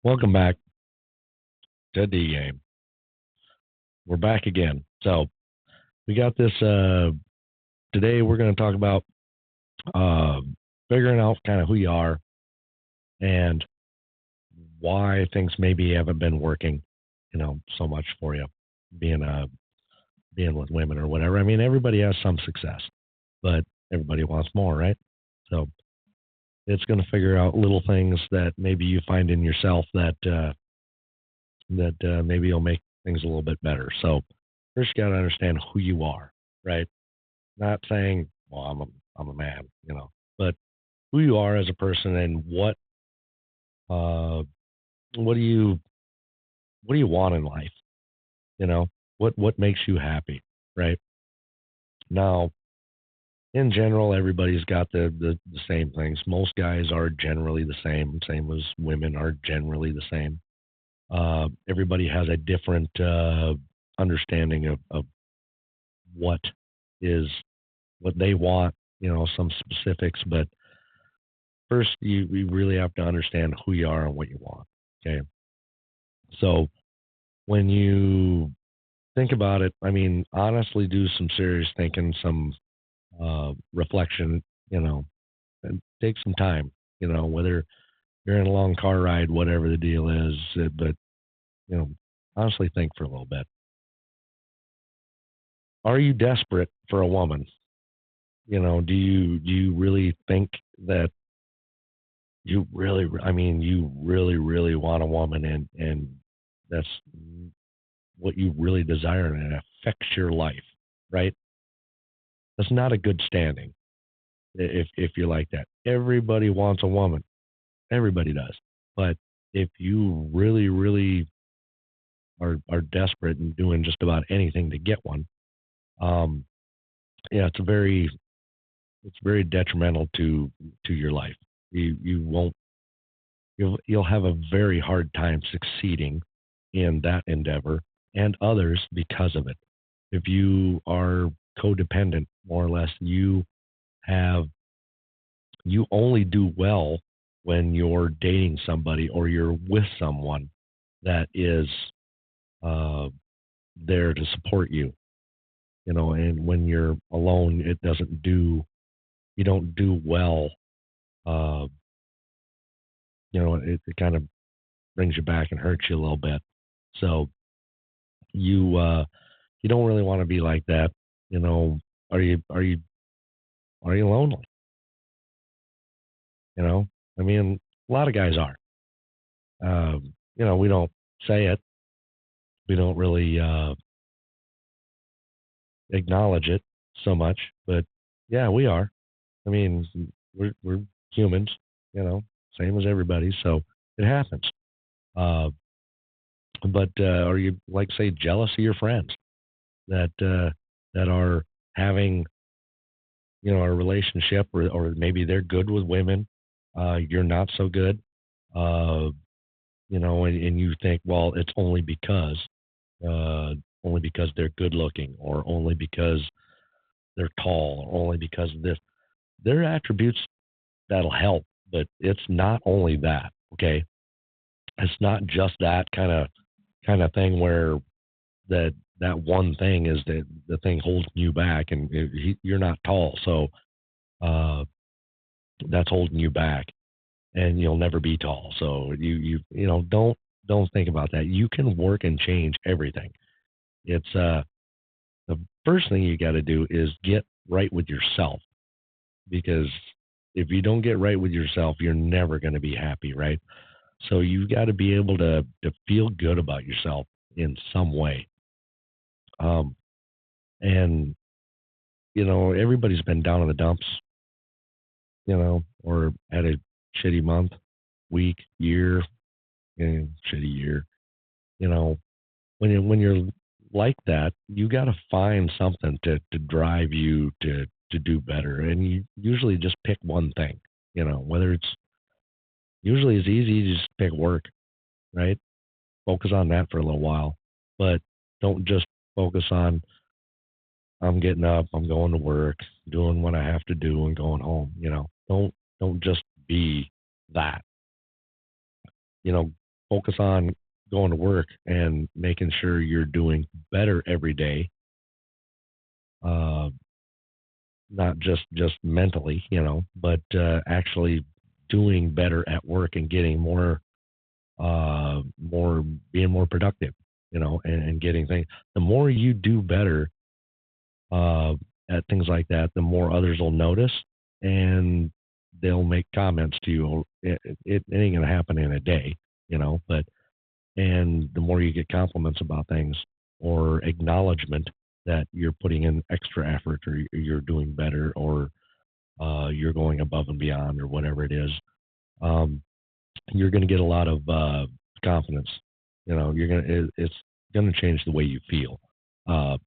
Welcome back to D Game. We're back again. So we got this today. We're going to talk about uh, figuring out kind of who you are and why things maybe haven't been working, so much for you being being with women or whatever. I mean, everybody has some success, but everybody wants more, right? So it's going to figure out little things that maybe you find in yourself that maybe will make things a little bit better. So first, you got to understand who you are, right? Not saying, well, I'm a man, but who you are as a person and uh, what do you want in life? What makes you happy, right? Now, in general, everybody's got the same things. Most guys are generally the same as women are generally the same. Everybody has a different understanding of what is what they want, some specifics, but first you really have to understand who you are and what you want. Okay. So when you think about it, I mean, honestly, do some serious thinking, some reflection, and take some time, whether you're in a long car ride, whatever the deal is, but, you know, honestly think for a little bit. Are you desperate for a woman? Do you really think that you really want a woman and that's what you really desire and it affects your life, right? That's not a good standing if you're like that. Everybody wants a woman. Everybody does. But if you really are desperate and doing just about anything to get one, um, yeah, it's very detrimental to your life. You won't you'll have a very hard time succeeding in that endeavor and others because of it. If you are codependent, more or less, have you only do well when you're dating somebody or you're with someone that is uh, there to support you. And when you're alone, you don't do well. Uh, it kind of brings you back and hurts you a little bit. So you don't really want to be like that. You know, are you lonely? You know, I mean, a lot of guys are. We don't say it. We don't really acknowledge it so much, but yeah, we are. I mean, we're humans. Same as everybody. So it happens. Uh, but are you like say jealous of your friends that are having a relationship or maybe they're good with women, you're not so good, uh, and you think, well, it's uh, only because they're good looking or only because they're tall or only because of this. There are attributes that'll help, but it's not only that. Okay, it's not just that kind of thing where that one thing is the thing holding you back, and you're not tall, so uh, that's holding you back, and you'll never be tall. So don't think about that. You can work and change everything. It's the first thing you got to do is get right with yourself because if you don't get right with yourself, you're never going to be happy, right? So you got to be able to feel good about yourself in some way. Um, and everybody's been down in the dumps, or had a shitty month, week, year, shitty year. You know, when you're like that, you got to find something to drive you to do better, and you usually just pick one thing. Whether it's usually it's easy to just pick work, right? Focus on that for a little while, but don't just focus on I'm getting up, I'm going to work, doing what I have to do, and going home. Don't just be that. You know, focus on going to work and making sure you're doing better every day, uh, not just mentally, but actually doing better at work and getting more being more productive, and getting things. The more you do better uh, at things like that, the more others will notice and they'll make comments to you. It ain't gonna happen in a day, but and the more you get compliments about things or acknowledgement that you're putting in extra effort or you're doing better or you're going above and beyond or whatever it is, um, you're going to get a lot of confidence. It's going to change the way you feel. Uh,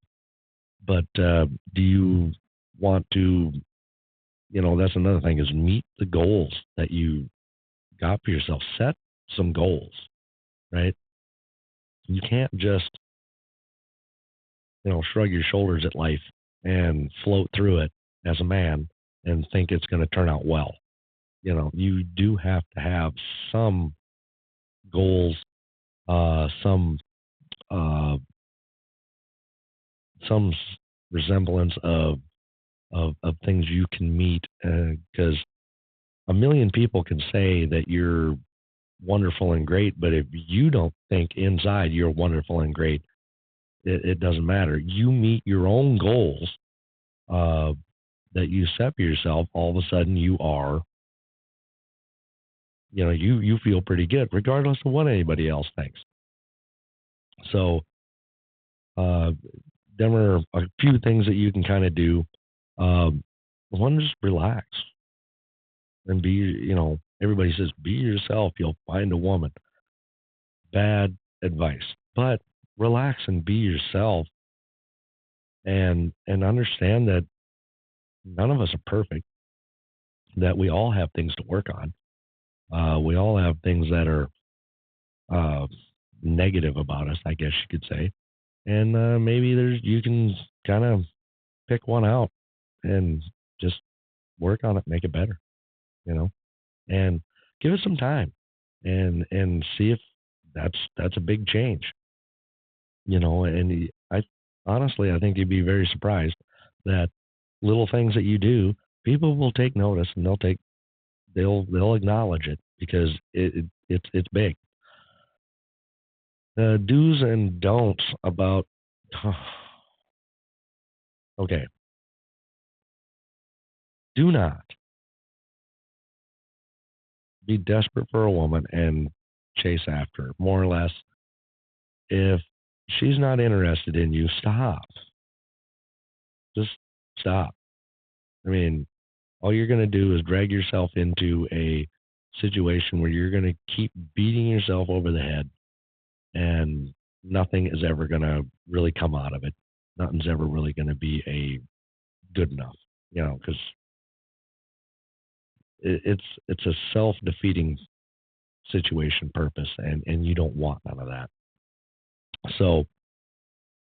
but do you want to? That's another thing is meet the goals that you got for yourself. Set some goals, right? You can't just shrug your shoulders at life and float through it as a man and think it's going to turn out well. You do have to have some goals, some uh, some resemblance of things you can meet because a million people can say that you're wonderful and great, but if you don't think inside you're wonderful and great, it doesn't matter. You meet your own goals uh, that you set for yourself. All of a sudden, you are, you feel pretty good, regardless of what anybody else thinks. So, uh, there are a few things that you can kind of do. One, just relax and be, everybody says, be yourself, you'll find a woman. Bad advice. But relax and be yourself and understand that none of us are perfect, that we all have things to work on. We all have things that are uh, negative about us, I guess you could say. And maybe you can kind of pick one out and just work on it, make it better, you know, and give it some time and see if that's a big change, and I honestly, I think you'd be very surprised that little things that you do, people will take notice and they'll acknowledge it because it's big. Do's and don'ts about okay, do not be desperate for a woman and chase after her. More or less, if she's not interested in you, stop. Just stop. I mean, all you're going to do is drag yourself into a situation where you're going to keep beating yourself over the head and nothing is ever going to really come out of it. Nothing's ever really going to be a good enough, because it's a self-defeating situation purpose and you don't want none of that. So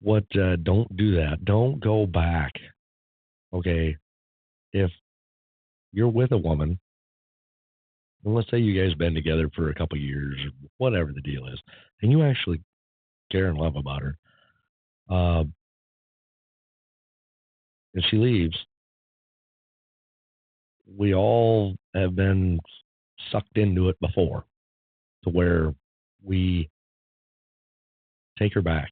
what, don't do that. Don't go back. Okay. If you're with a woman, and let's say you guys been together for a couple of years or whatever the deal is, and you actually care and love about her, uh, and she leaves, we all have been sucked into it before to where we take her back.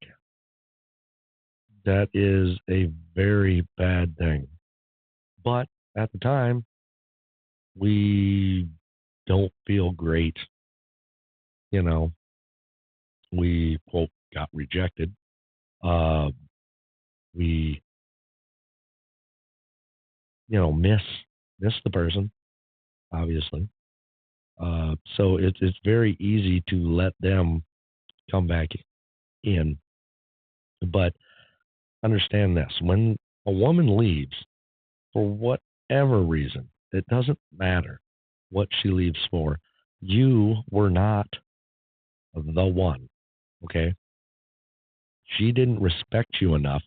That is a very bad thing. But at the time, we don't feel great. You know, we, quote, got rejected. Uh, we, miss the person, obviously. So it's very easy to let them come back in. But understand this: when a woman leaves for whatever reason, it doesn't matter what she leaves for. You were not the one. Okay, she didn't respect you enough.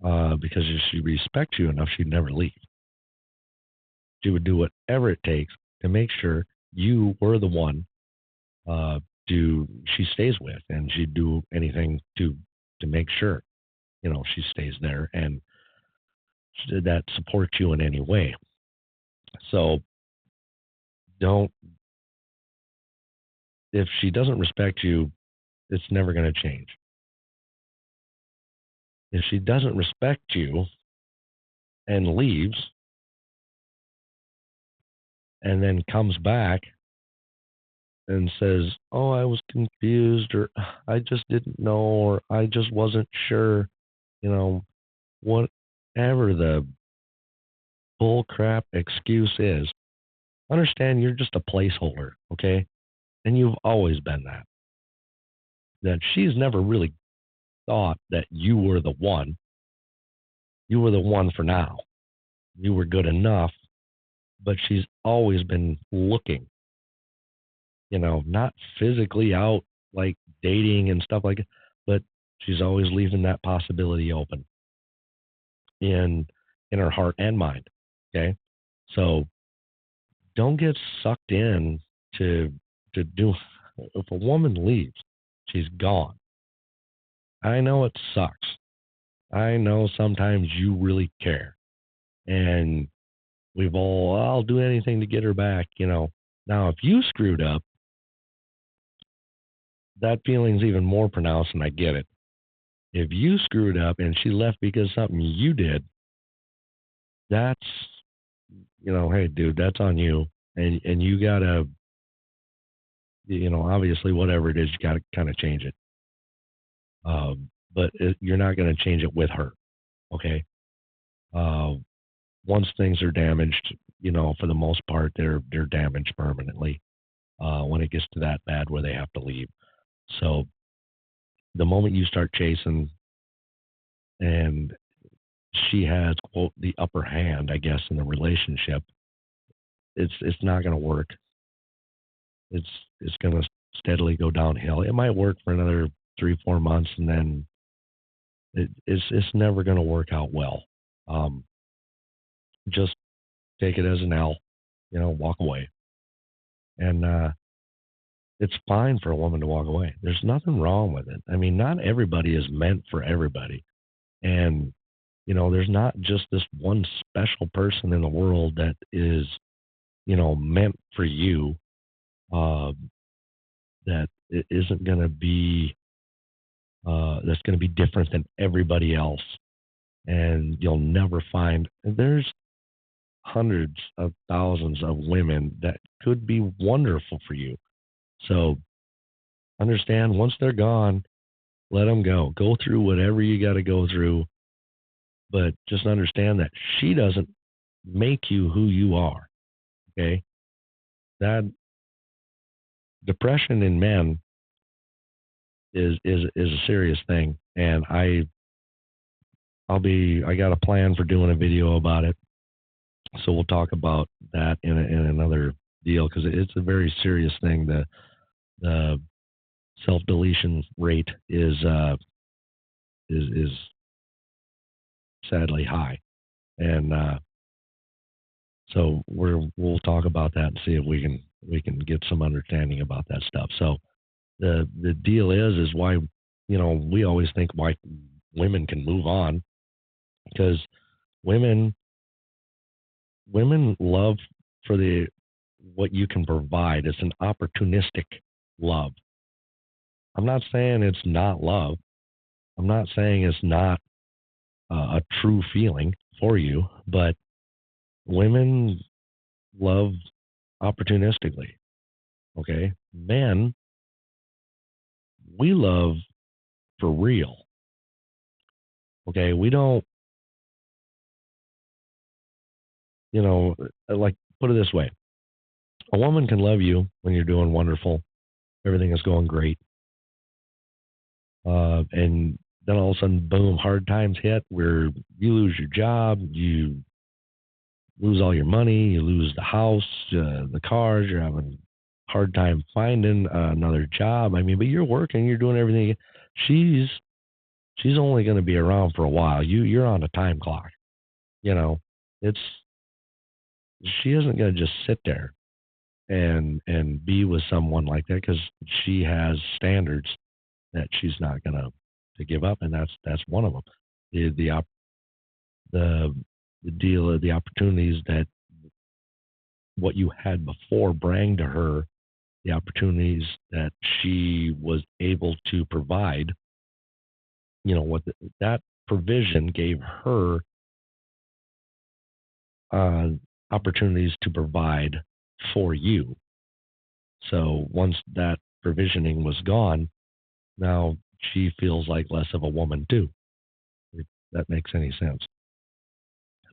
Because if she respects you enough, she'd never leave. She would do whatever it takes to make sure you were the one uh, she stays with, and she'd do anything to make sure she stays there and that supports you in any way. So don't if she doesn't respect you, it's never going to change. If she doesn't respect you and leaves and then comes back and says, "Oh, I was confused," or "I just didn't know," or "I just wasn't sure," you know, whatever the bull crap excuse is, understand you're just a placeholder, okay? And you've always been that. That she's never really thought that you were the one. You were the one for now. You were good enough, but she's always been looking, not physically out like dating and stuff like that, but she's always leaving that possibility open in her heart and mind. Okay. So don't get sucked in to do if a woman leaves, she's gone. I know it sucks. I know sometimes you really care. And I'll do anything to get her back. Now, if you screwed up, that feeling's even more pronounced, and I get it. If you screwed up and she left because something you did, that's, hey, dude, that's on you. And you got to, obviously, whatever it is, you got to kind of change it. But you're not going to change it with her, okay? Once things are damaged, for the most part, they're damaged permanently when it gets to that bad where they have to leave. So the moment you start chasing and she has, quote, the upper hand, I guess, in the relationship, it's not going to work. It's going to steadily go downhill. It might work for another 3-4 months, and then it's never going to work out well. Just take it as an L, walk away, and it's fine for a woman to walk away. There's nothing wrong with it. I mean, not everybody is meant for everybody, and there's not just this one special person in the world that is, meant for you. That it isn't going to be that's going to be different than everybody else, and you'll never find. There's hundreds of thousands of women that could be wonderful for you. So understand, once they're gone, let them go. Go through whatever you got to go through, but just understand that she doesn't make you who you are. Okay, that depression in men is a serious thing, and I got a plan for doing a video about it, so we'll talk about that in another deal because it's a very serious thing. The self deletion rate is sadly high, and so we'll talk about that and see if we can get some understanding about that stuff. So the deal is why we always think why women can move on because women love for what you can provide. It's an opportunistic love. I'm not saying it's not love. I'm not saying it's not a true feeling for you, but women love opportunistically. Okay, men, we love for real. Okay, we don't, like, put it this way: a woman can love you when you're doing wonderful, everything is going great, and then all of a sudden, boom, hard times hit where you lose your job, you lose all your money, you lose the house, the cars, you're having a hard time finding another job. I mean, but you're working, you're doing everything. She's only going to be around for a while. You're on a time clock. It's she isn't going to just sit there and be with someone like that because she has standards that she's not gonna to give up, and that's one of them. The the deal of the opportunities that what you had before bring to her, the opportunities that she was able to provide. That provision gave her uh, opportunities to provide for you. So once that provisioning was gone, now she feels like less of a woman too. If that makes any sense.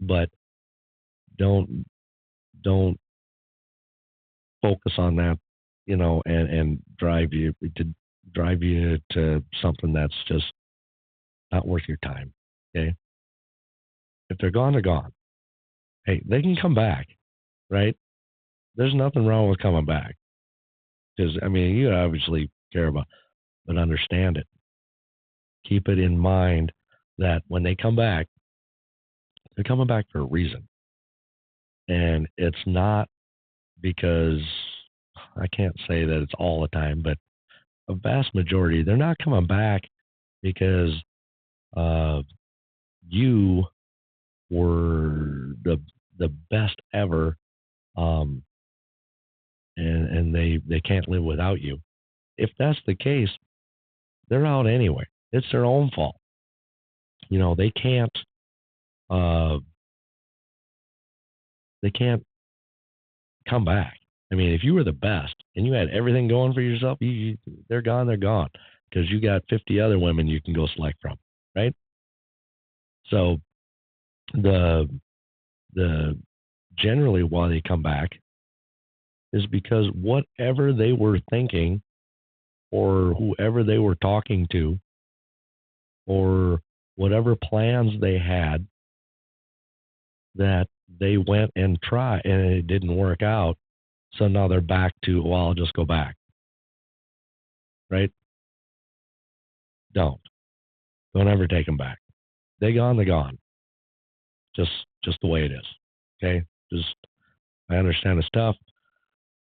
But don't don't focus on that, and drive you to something that's just not worth your time. Okay, if they're gone, they're gone. Hey, they can come back, right? There's nothing wrong with coming back because I mean you obviously care about, but understand it. Keep it in mind that when they come back, they're coming back for a reason, and it's not because I can't say that it's all the time, but a vast majority they're not coming back because uh, you were the best ever, um, and they can't live without you. If that's the case, they're out anyway. It's their own fault. They can't uh, they can't come back. I mean, if you were the best and you had everything going for yourself, they're gone. They're gone because you got 50 other women you can go select from, right? So the the generally why they come back is because whatever they were thinking or whoever they were talking to or whatever plans they had that they went and tried and it didn't work out. So now they're back to, well, I'll just go back, right? Don't. Don't ever take them back. They gone, they gone. Just the way it is. Okay? Just I understand it's tough.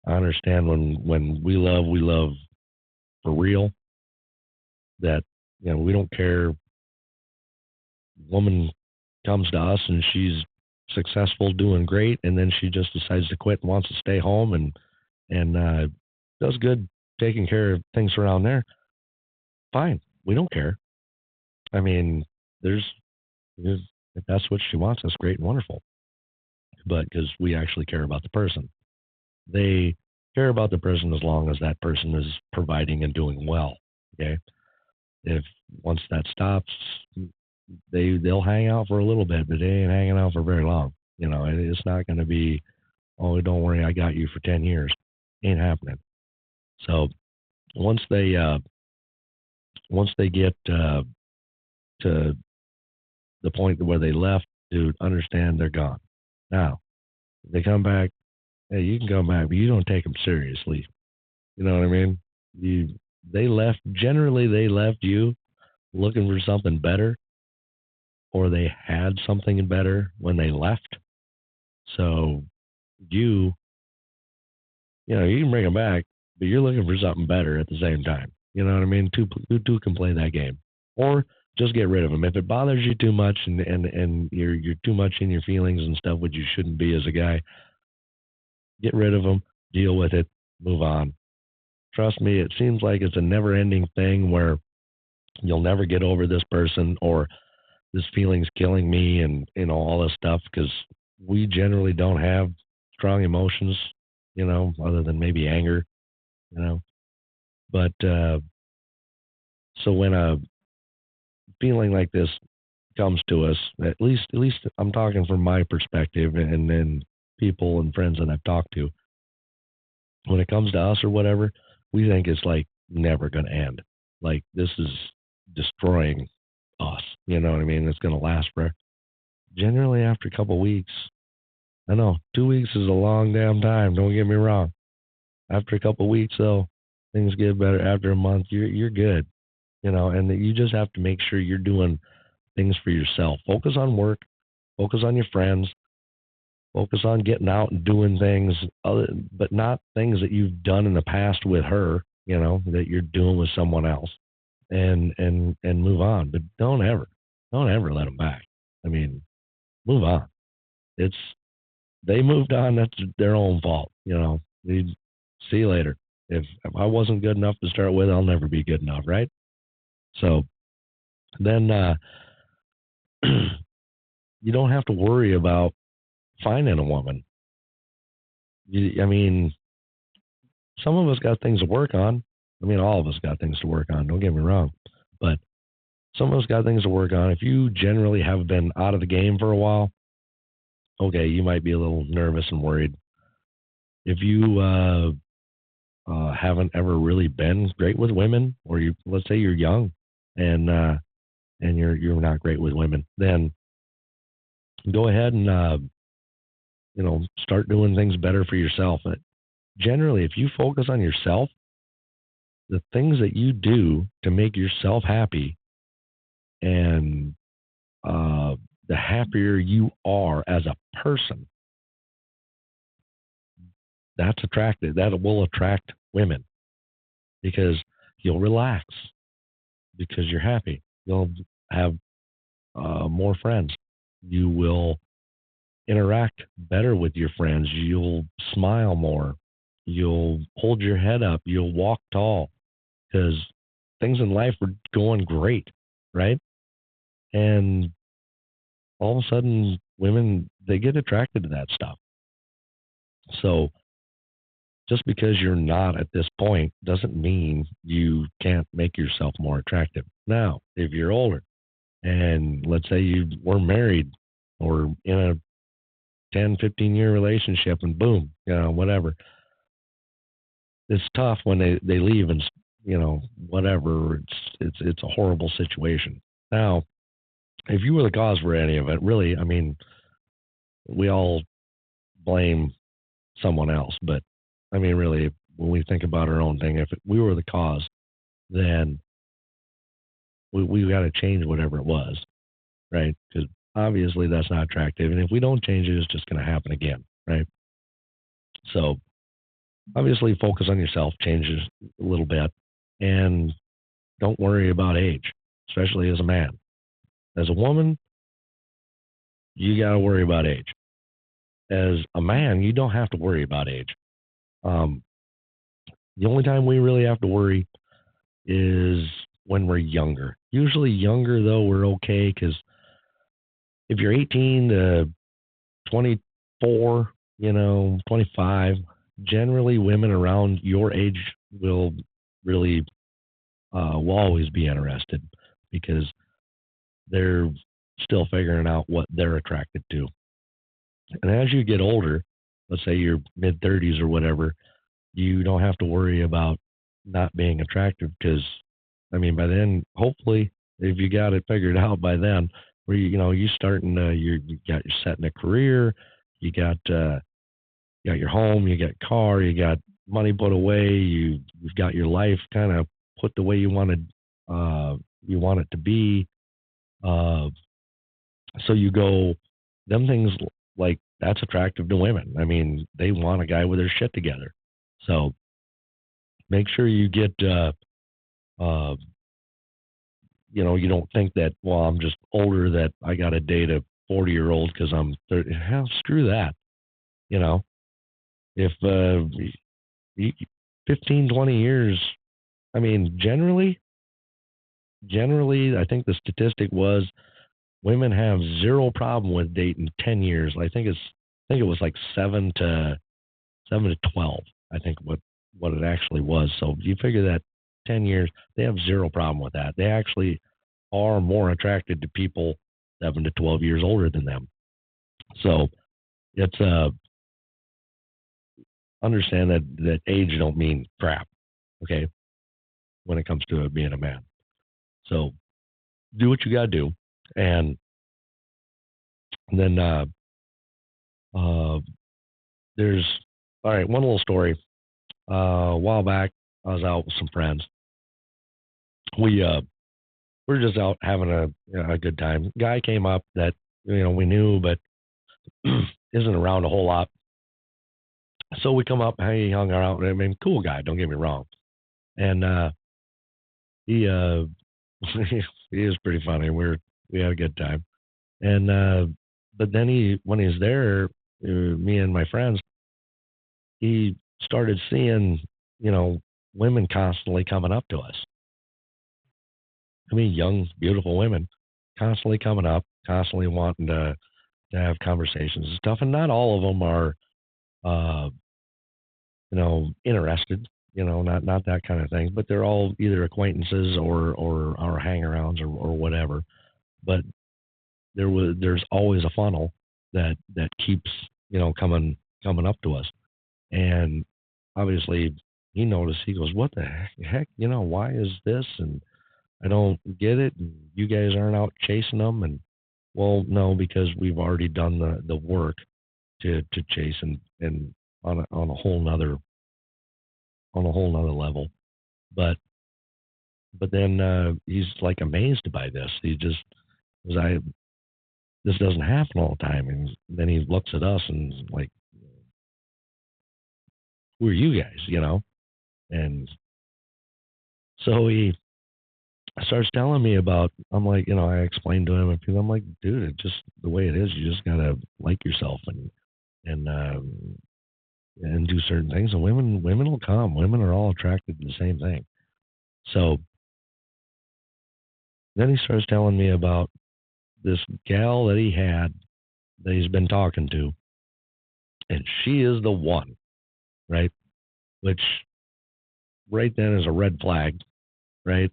I understand when we love for real. That we don't care. Woman comes to us and she's successful, doing great, and then she just decides to quit and wants to stay home and does good taking care of things around there. Fine, we don't care. I mean, there's if that's what she wants, that's great and wonderful. But because we actually care about the person, they care about the person as long as that person is providing and doing well. Okay, if once that stops, they'll hang out for a little bit, but they ain't hanging out for very long. It's not going to be, oh, don't worry, I got you for 10 years. Ain't happening. So once they get to the point where they left, to understand they're gone. Now, if they come back, hey, you can come back, but you don't take them seriously. You know what I mean? They left. Generally, they left you looking for something better, or they had something better when they left. So you can bring them back, but you're looking for something better at the same time. You know what I mean? Two can play that game, or just get rid of them. If it bothers you too much and you're too much in your feelings and stuff, which you shouldn't be as a guy, get rid of them, deal with it, move on. Trust me, it seems like it's a never-ending thing where you'll never get over this person or this feeling's killing me and all this stuff because we generally don't have strong emotions, other than maybe anger, you know. But so when a feeling like this comes to us, at least I'm talking from my perspective and then people and friends that I've talked to, when it comes to us or whatever, we think it's like never going to end. Like this is destroying us. You know what I mean? It's going to last forever. Generally, after a couple of weeks, I know 2 weeks is a long damn time. Don't get me wrong. After a couple of weeks, though, things get better. After a month, you're good. And you just have to make sure you're doing things for yourself. Focus on work. Focus on your friends. Focus on getting out and doing things, but not things that you've done in the past with her. That you're doing with someone else, and move on. But don't ever let them back. I mean, move on. It's They moved on. That's their own fault. See you later. If I wasn't good enough to start with, I'll never be good enough, right? So then you don't have to worry about finding a woman. I mean, some of us got things to work on. I mean, all of us got things to work on. Don't get me wrong, but some of us got things to work on. If you generally have been out of the game for a while, okay, you might be a little nervous and worried. If you haven't ever really been great with women, or let's say you're young and you're not great with women, then go ahead and start doing things better for yourself. Generally, if you focus on yourself, the things that you do to make yourself happy, and the happier you are as a person, that's attractive. That will attract women because you'll relax because you're happy. You'll have more friends. You will interact better with your friends. You'll smile more. You'll hold your head up. You'll walk tall because things in life are going great, right? And all of a sudden, women, they get attracted to that stuff. So just because you're not at this point doesn't mean you can't make yourself more attractive. Now, if you're older and let's say you were married or in a 10, 15-year relationship and boom, whatever, it's tough when they leave and, whatever, it's a horrible situation. Now, if you were the cause for any of it, really, I mean, we all blame someone else, but I mean, really, when we think about our own thing, if we were the cause, then we got to change whatever it was, right? Because obviously that's not attractive, and if we don't change it, it's just going to happen again, right? So obviously, focus on yourself, change it a little bit, and don't worry about age, especially as a man. As a woman, you got to worry about age. As a man, you don't have to worry about age. The only time we really have to worry is when we're younger. Usually younger, though, we're okay because if you're 18 to 24, 25, generally women around your age will really will always be interested because they're still figuring out what they're attracted to. And as you get older, let's say you're mid 30s or whatever, you don't have to worry about not being attractive because, I mean, by then, hopefully, if you got it figured out by then, where you starting, you got your setting a career, you got your home, you got car, you got money put away, you've got your life kind of put the way you want it to be. So you go, them things like that's attractive to women. I mean, they want a guy with their shit together. So make sure you get, you don't think that, well, I'm just older that I got to date a 40-year-old because I'm 30. Hell, screw that. If 15, 20 years, I mean, generally, I think the statistic was women have zero problem with dating 10 years. I think it was like 7 to 12. I think what it actually was. So you figure that 10 years, they have zero problem with that. They actually are more attracted to people 7 to 12 years older than them. So it's understand that age don't mean crap, okay, when it comes to being a man. So do what you got to do. And then there's, all right, one little story. A while back, I was out with some friends. We were just out having a good time. Guy came up that we knew, but isn't around a whole lot. So we come up, he hung out. I mean, cool guy, don't get me wrong. And he he is pretty funny. We had a good time. And but then when he was there, me and my friends, he started seeing, you know, women constantly coming up to us. I mean, young, beautiful women constantly coming up, constantly wanting to have conversations and stuff. And not all of them are, uh, interested. Not that kind of thing. But they're all either acquaintances or hang-arounds or whatever. But there's always a funnel that keeps coming up to us. And obviously he noticed. He goes, "What the heck? Why is this?" And I don't get it. And you guys aren't out chasing them. And well, no, because we've already done the work to chase and on a whole nother level. But then he's like amazed by this. He just was I this doesn't happen all the time. And then he looks at us and is like, who are you guys? And so he starts telling me about. I'm like, I explained to him, and I'm like, dude, it's just the way it is. You just gotta like yourself and and do certain things. And women will come. Women are all attracted to the same thing. So then he starts telling me about this gal that he had that he's been talking to, and she is the one, right? Which right then is a red flag, right?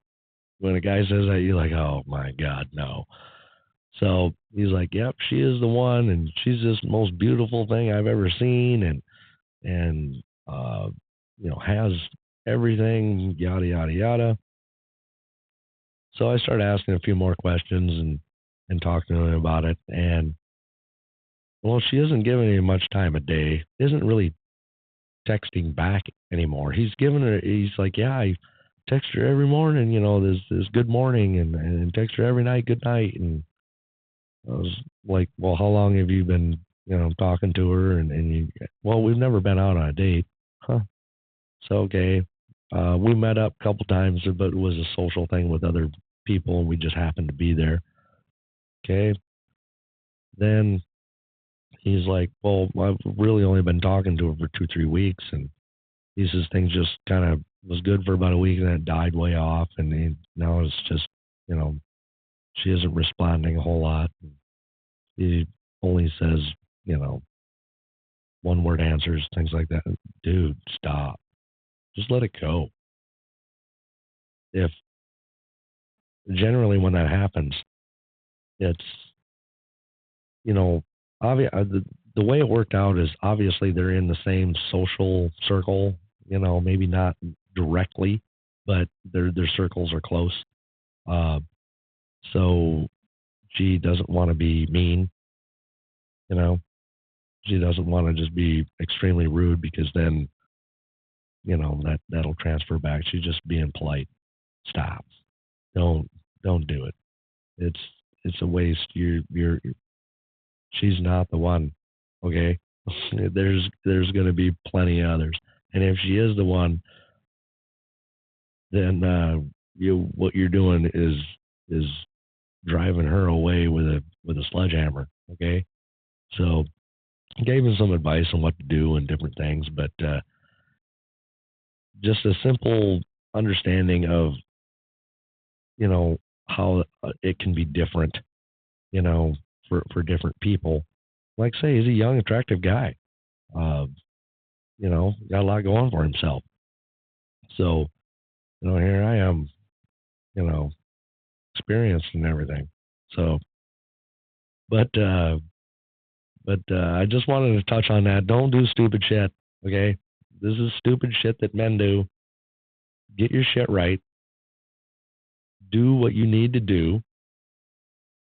When a guy says that, you're like, oh my God, no. So he's like, yep, she is the one, and she's this most beautiful thing I've ever seen, and has everything, yada yada yada. So I started asking a few more questions and talking to him about it, and well, she isn't giving him much time a day. Isn't really texting back anymore. He's giving her. He's like, yeah, I text her every morning. This good morning, and text her every night, good night. And I was like, well, how long have you been, talking to her? Well, we've never been out on a date, huh? So okay, we met up a couple times, but it was a social thing with other people, and we just happened to be there. Okay, then he's like, well, I've really only been talking to her for 2, 3 weeks, and he says things just kind of was good for about a week, and then it died way off, and now it's just, you know, she isn't responding a whole lot. He only says, you know, one word answers, things like that. Dude, stop. Just let it go. If generally when that happens, it's, you know, the way it worked out is obviously they're in the same social circle, maybe not directly, but their circles are close. Uh, so she doesn't want to be mean, you know. She doesn't want to just be extremely rude because then, that'll transfer back. She's just being polite. Stop. Don't don't do it. It's it's a waste. She's not the one. Okay. There's going to be plenty of others, and if she is the one, then what you're doing is driving her away with a sledgehammer. Okay. So gave him some advice on what to do and different things, but just a simple understanding of how it can be different, for different people. Like say, he's a young, attractive guy. Uh, got a lot going for himself. So, here I am, you know, experienced and everything. So, but I just wanted to touch on that. Don't do stupid shit. Okay, this is stupid shit that men do. Get your shit right. Do what you need to do.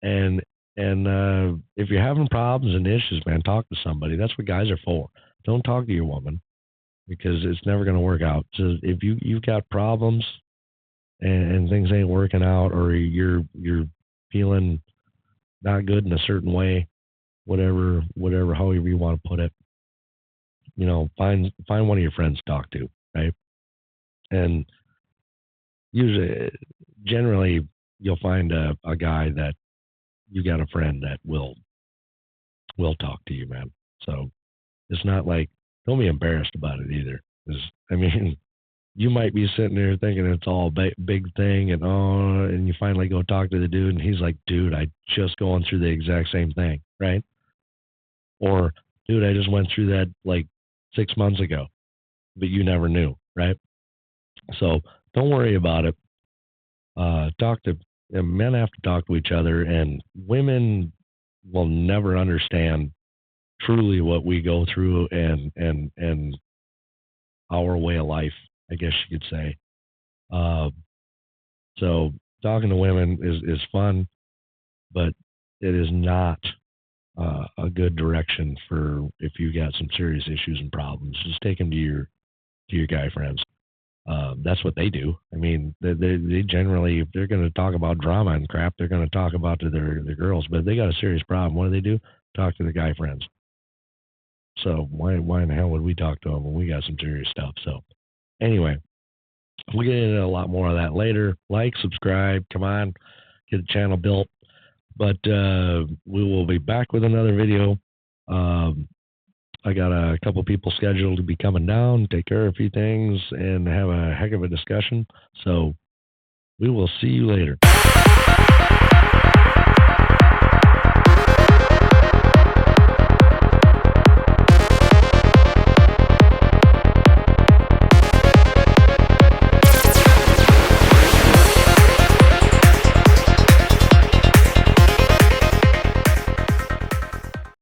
And if you're having problems and issues, man, talk to somebody. That's what guys are for. Don't talk to your woman because it's never going to work out. So if you've got problems and things ain't working out, or you're feeling not good in a certain way, however you want to put it. Find one of your friends to talk to, right? And usually, generally, you'll find a guy that you got a friend that will talk to you, man. So it's not like, don't be embarrassed about it either. 'Cause, I mean, you might be sitting there thinking it's all big thing, and you finally go talk to the dude, and he's like, dude, I just going through the exact same thing, right? Or, dude, I just went through that like 6 months ago, but you never knew, right? So don't worry about it. Talk to Men have to talk to each other, and women will never understand truly what we go through and our way of life, I guess you could say. Uh, so talking to women is fun, but it is not a good direction for if you got some serious issues and problems. Just take them to your guy friends. That's what they do. I mean, they generally, if they're going to talk about drama and crap, they're going to talk about to their girls. But if they got a serious problem, what do? Talk to the guy friends. So why in the hell would we talk to them when we got some serious stuff? So anyway, we'll get into a lot more of that later. Like, subscribe, come on, get the channel built. But we will be back with another video. I got a couple people scheduled to be coming down, take care of a few things, and have a heck of a discussion. So we will see you later.